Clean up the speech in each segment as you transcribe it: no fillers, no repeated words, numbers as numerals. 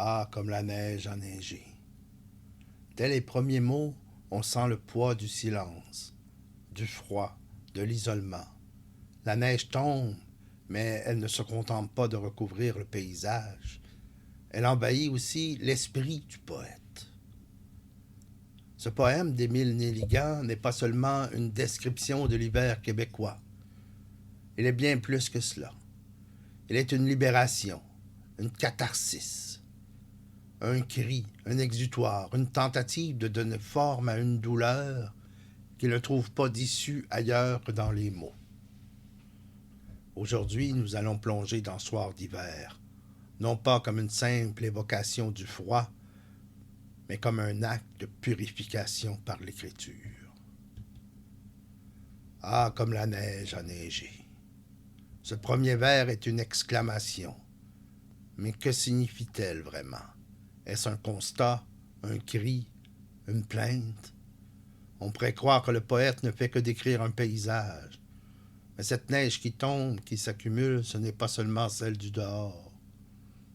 Ah, comme la neige a neigé. Dès les premiers mots, on sent le poids du silence, du froid, de l'isolement. La neige tombe, mais elle ne se contente pas de recouvrir le paysage. Elle envahit aussi l'esprit du poète. Ce poème d'Émile Nelligan n'est pas seulement une description de l'hiver québécois. Il est bien plus que cela. Il est une libération, une catharsis, un cri, un exutoire, une tentative de donner forme à une douleur qui ne trouve pas d'issue ailleurs que dans les mots. Aujourd'hui, nous allons plonger dans Soir d'hiver, non pas comme une simple évocation du froid, mais comme un acte de purification par l'écriture. Ah, comme la neige a neigé. Ce premier vers est une exclamation. Mais que signifie-t-elle vraiment? Est-ce un constat, un cri, une plainte? On pourrait croire que le poète ne fait que décrire un paysage. Mais cette neige qui tombe, qui s'accumule, ce n'est pas seulement celle du dehors.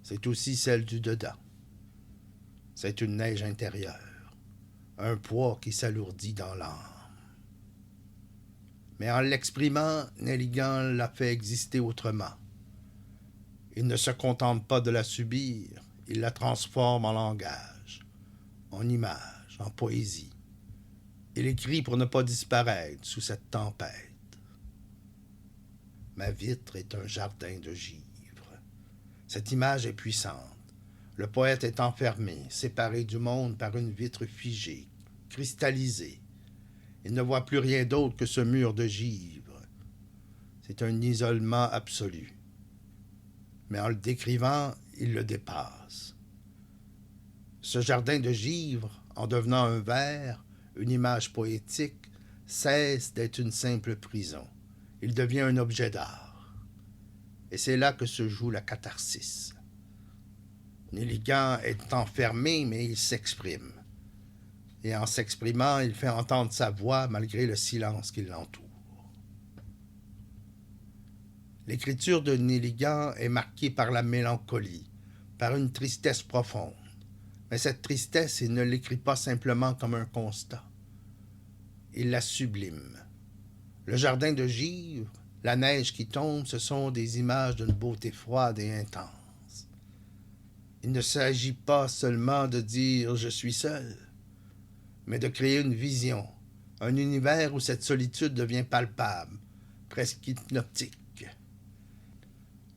C'est aussi celle du dedans. C'est une neige intérieure, un poids qui s'alourdit dans l'âme. Mais en l'exprimant, Nelligan l'a fait exister autrement. Il ne se contente pas de la subir, il la transforme en langage, en image, en poésie. Il écrit pour ne pas disparaître sous cette tempête. Ma vitre est un jardin de givre. Cette image est puissante. Le poète est enfermé, séparé du monde par une vitre figée, cristallisée. Il ne voit plus rien d'autre que ce mur de givre. C'est un isolement absolu. Mais en le décrivant, il le dépasse. Ce jardin de givre, en devenant un vers, une image poétique, cesse d'être une simple prison. Il devient un objet d'art. Et c'est là que se joue la catharsis. Nelligan est enfermé, mais il s'exprime. Et en s'exprimant, il fait entendre sa voix malgré le silence qui l'entoure. L'écriture de Nelligan est marquée par la mélancolie, par une tristesse profonde. Mais cette tristesse, il ne l'écrit pas simplement comme un constat. Il la sublime. Le jardin de givre, la neige qui tombe, ce sont des images d'une beauté froide et intense. Il ne s'agit pas seulement de dire « je suis seul », mais de créer une vision, un univers où cette solitude devient palpable, presque hypnotique.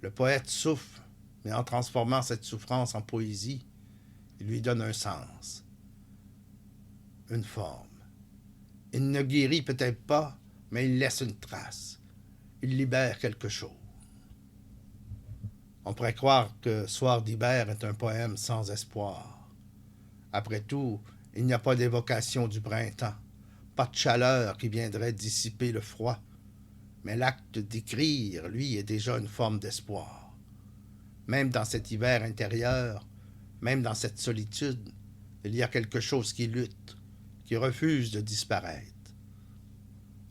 Le poète souffre, mais en transformant cette souffrance en poésie, il lui donne un sens, une forme. Il ne guérit peut-être pas, mais il laisse une trace. Il libère quelque chose. On pourrait croire que Soir d'hiver est un poème sans espoir. Après tout, il n'y a pas d'évocation du printemps, pas de chaleur qui viendrait dissiper le froid. Mais l'acte d'écrire, lui, est déjà une forme d'espoir. Même dans cet hiver intérieur, même dans cette solitude, il y a quelque chose qui lutte, qui refuse de disparaître.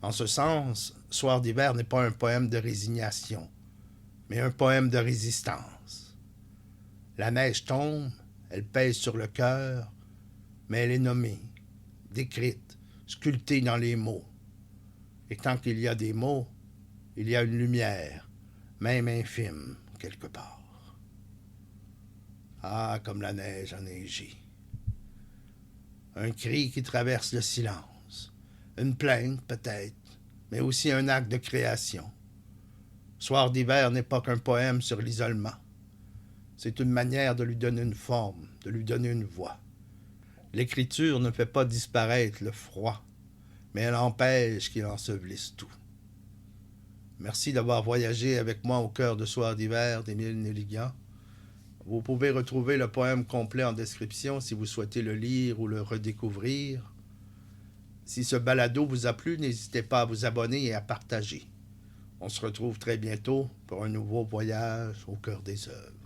En ce sens, Soir d'hiver n'est pas un poème de résignation, mais un poème de résistance. La neige tombe, elle pèse sur le cœur, mais elle est nommée, décrite, sculptée dans les mots. Et tant qu'il y a des mots, il y a une lumière, même infime, quelque part. Ah, comme la neige a neigé. Un cri qui traverse le silence, une plainte peut-être, mais aussi un acte de création. Soir d'hiver n'est pas qu'un poème sur l'isolement. C'est une manière de lui donner une forme, de lui donner une voix. L'écriture ne fait pas disparaître le froid, mais elle empêche qu'il ensevelisse tout. Merci d'avoir voyagé avec moi au cœur de Soir d'hiver d'Émile Nelligan. Vous pouvez retrouver le poème complet en description si vous souhaitez le lire ou le redécouvrir. Si ce balado vous a plu, n'hésitez pas à vous abonner et à partager. On se retrouve très bientôt pour un nouveau voyage au cœur des œuvres.